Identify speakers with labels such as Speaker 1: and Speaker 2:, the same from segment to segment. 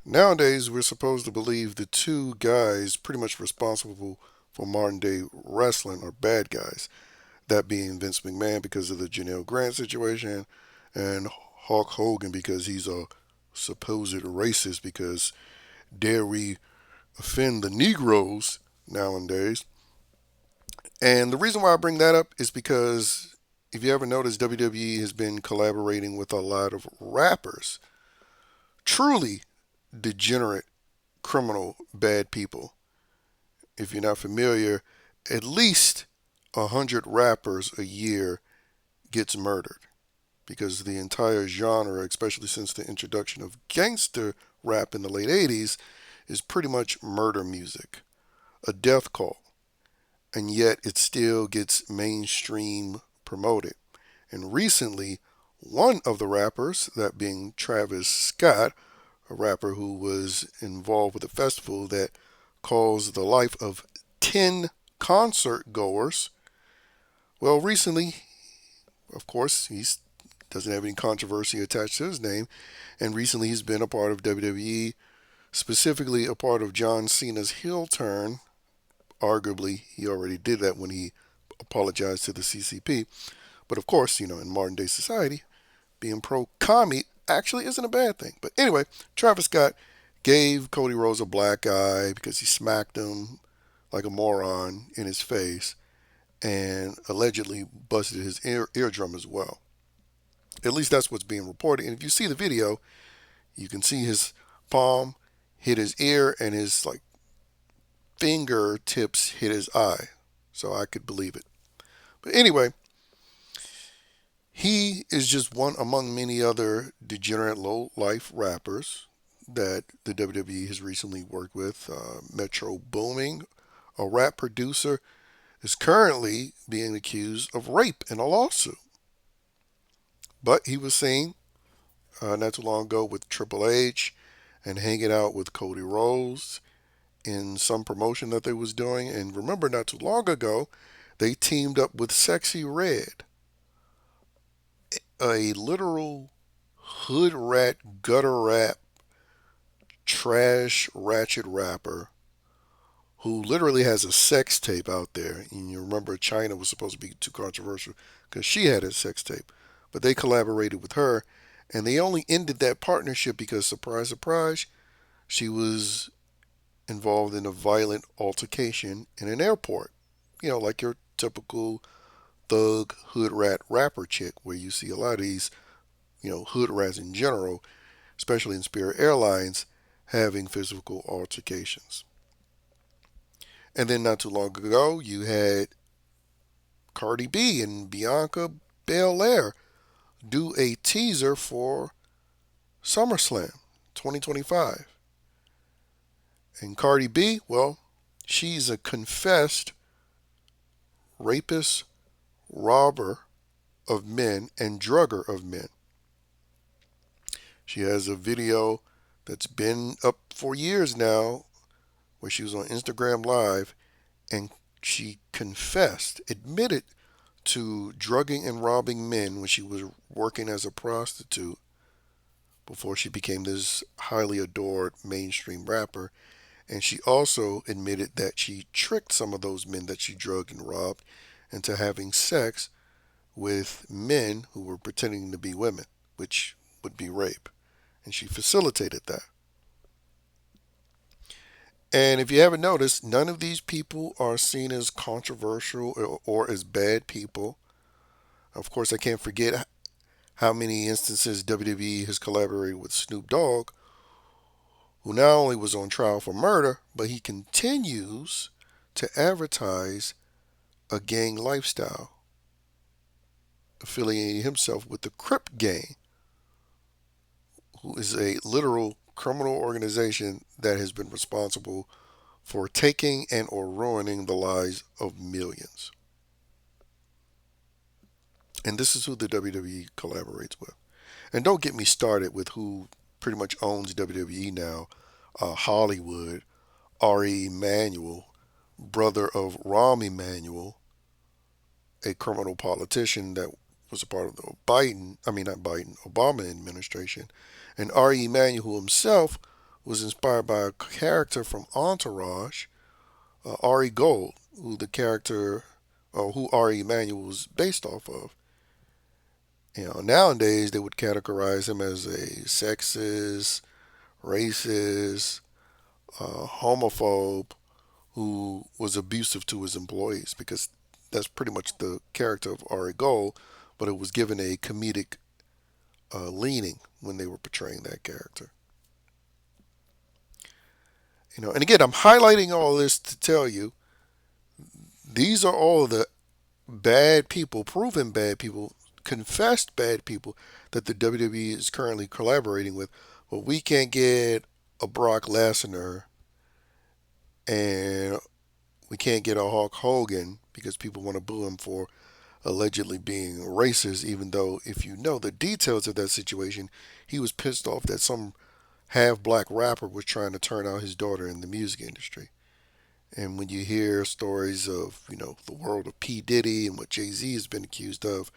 Speaker 1: Nowadays, we're supposed to believe the two guys pretty much responsible for modern day wrestling are bad guys. That being Vince McMahon because of the Janelle Grant situation, and Hulk Hogan because he's a supposed racist because dare we offend the Negroes nowadays. And the reason why I bring that up is because if you ever notice, WWE has been collaborating with a lot of rappers, truly degenerate, criminal, bad people. If you're not familiar, at least 100 rappers a year gets murdered because the entire genre, especially since the introduction of gangster rap in the late 80s, is pretty much murder music, a death call, and yet it still gets mainstream promoted. And recently, one of the rappers, that being Travis Scott, a rapper who was involved with a festival that caused the life of 10 concert goers. Well, recently, of course, he doesn't have any controversy attached to his name, and recently he's been a part of WWE, specifically a part of John Cena's heel turn. Arguably, he already did that when he apologized to the CCP. But of course, in modern day society, being pro commie actually isn't a bad thing. But anyway, Travis Scott gave Cody Rhodes a black eye because he smacked him like a moron in his face and allegedly busted his eardrum as well. At least that's what's being reported. And if you see the video, you can see his palm hit his ear and his fingertips hit his eye. So I could believe it. But anyway, he is just one among many other degenerate low life rappers that the WWE has recently worked with. Metro Booming, a rap producer, is currently being accused of rape in a lawsuit. But he was seen not too long ago with Triple H and hanging out with Cody Rhodes in some promotion that they was doing. And remember, not too long ago, they teamed up with Sexy Red, a literal hood rat, gutter rat, trash, ratchet rapper who literally has a sex tape out there. And you remember China was supposed to be too controversial because she had a sex tape. But they collaborated with her, and they only ended that partnership because, surprise, surprise, she was involved in a violent altercation in an airport. Like your typical thug hood rat rapper chick, where you see a lot of these, hood rats in general, especially in Spirit Airlines, having physical altercations. And then not too long ago, you had Cardi B and Bianca Belair do a teaser for SummerSlam 2025. And Cardi B, well, she's a confessed rapist, robber of men, and drugger of men. She has a video that's been up for years now where she was on Instagram Live and she confessed, admitted to drugging and robbing men when she was working as a prostitute before she became this highly adored mainstream rapper. And she also admitted that she tricked some of those men that she drugged and robbed into having sex with men who were pretending to be women, which would be rape. And she facilitated that. And if you haven't noticed, none of these people are seen as controversial or as bad people. Of course, I can't forget how many instances WWE has collaborated with Snoop Dogg, who not only was on trial for murder, but he continues to advertise a gang lifestyle, affiliating himself with the Crip Gang, who is a literal criminal organization that has been responsible for taking and or ruining the lives of millions. And this is who the WWE collaborates with. And don't get me started with who pretty much owns WWE now. Hollywood, R.E. Emanuel, brother of Rahm Emanuel, a criminal politician that was a part of the Biden, I mean not Biden, Obama administration, and R.E. Emanuel himself was inspired by a character from Entourage, Ari Gold, who the character, or who Ari Emanuel was based off of. Nowadays they would categorize him as a sexist, racist, homophobe who was abusive to his employees because that's pretty much the character of Ari Gold, but it was given a comedic leaning when they were portraying that character. And again, I'm highlighting all this to tell you these are all the bad people, proven bad people, confessed bad people that the WWE is currently collaborating with. But we can't get a Brock Lesnar and we can't get a Hulk Hogan because people want to boo him for allegedly being racist, even though if you know the details of that situation, he was pissed off that some half black rapper was trying to turn out his daughter in the music industry. And when you hear stories of, the world of P. Diddy and what Jay-Z has been accused of,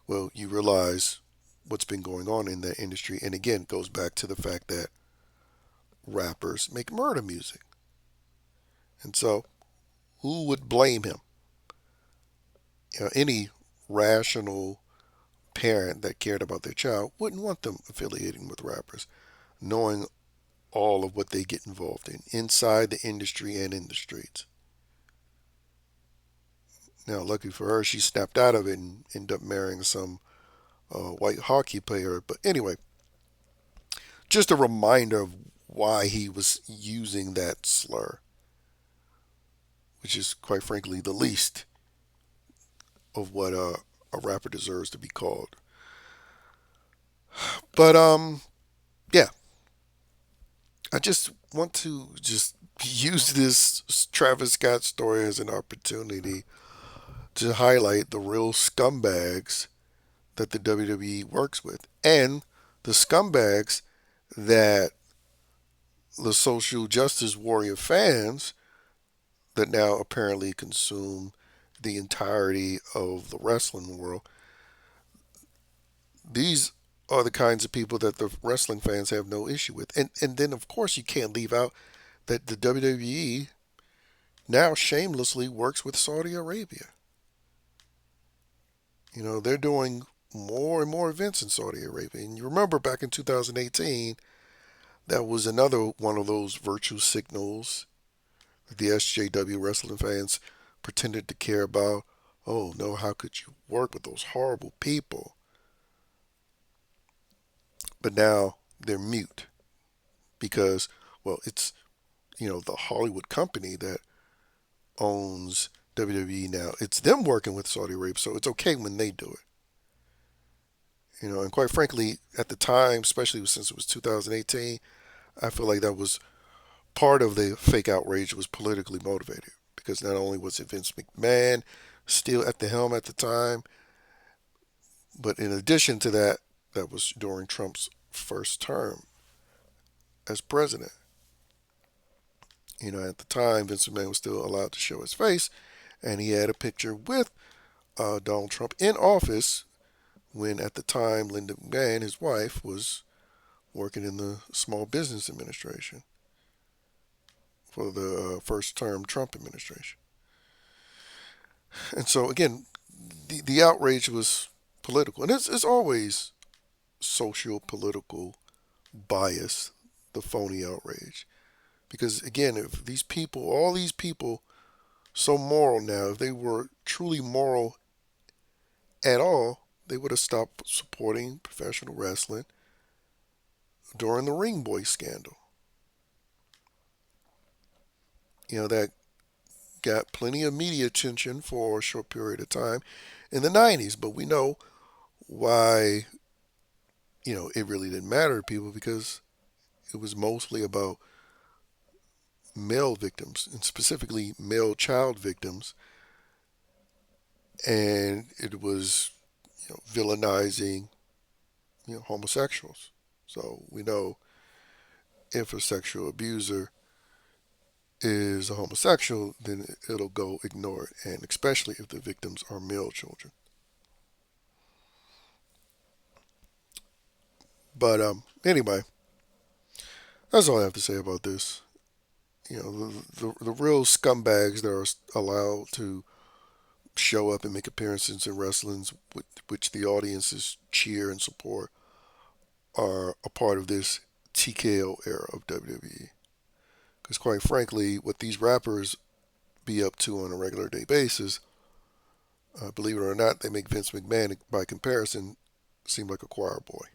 Speaker 1: well, you realize what's been going on in that industry. And again, it goes back to the fact that rappers make murder music. And so, who would blame him? Any rational parent that cared about their child wouldn't want them affiliating with rappers, knowing all of what they get involved in inside the industry and in the streets. Now, lucky for her, she snapped out of it and ended up marrying some white hockey player. But anyway, just a reminder of why he was using that slur, which is quite frankly the least of what a rapper deserves to be called. But yeah, I just want to just use this Travis Scott story as an opportunity to highlight the real scumbags that the WWE works with and the scumbags that the social justice warrior fans that now apparently consume the entirety of the wrestling world. These are the kinds of people that the wrestling fans have no issue with. And then of course you can't leave out that the WWE now shamelessly works with Saudi Arabia. They're doing more and more events in Saudi Arabia. And you remember back in 2018, that was another one of those virtue signals that the SJW wrestling fans pretended to care about. Oh no, how could you work with those horrible people? But now they're mute because, well, it's, the Hollywood company that owns WWE now. It's them working with Saudi Arabia, so it's okay when they do it. And quite frankly, at the time, especially since it was 2018, I feel like that was part of the fake outrage was politically motivated because not only was it Vince McMahon still at the helm at the time, but in addition to that, that was during Trump's first term as president. At the time, Vince McMahon was still allowed to show his face, and he had a picture with Donald Trump in office when, at the time, Linda McMahon, his wife, was working in the Small Business Administration for the first term Trump administration. And so, again, the outrage was political. And it's always social political bias, the phony outrage. Because, again, if these people, all these people, so moral now, if they were truly moral at all, they would have stopped supporting professional wrestling during the Ring Boy scandal. That got plenty of media attention for a short period of time in the 90s, but we know why, it really didn't matter to people because it was mostly about male victims and specifically male child victims, and it was, villainizing, homosexuals. So we know if a sexual abuser is a homosexual, then it'll go ignored, and especially if the victims are male children. But anyway, That's all I have to say about this. You know, the real scumbags that are allowed to show up and make appearances in wrestlings, which the audiences cheer and support, are a part of this TKO era of WWE. Because quite frankly, what these rappers be up to on a regular day basis, believe it or not, they make Vince McMahon, by comparison, seem like a choir boy.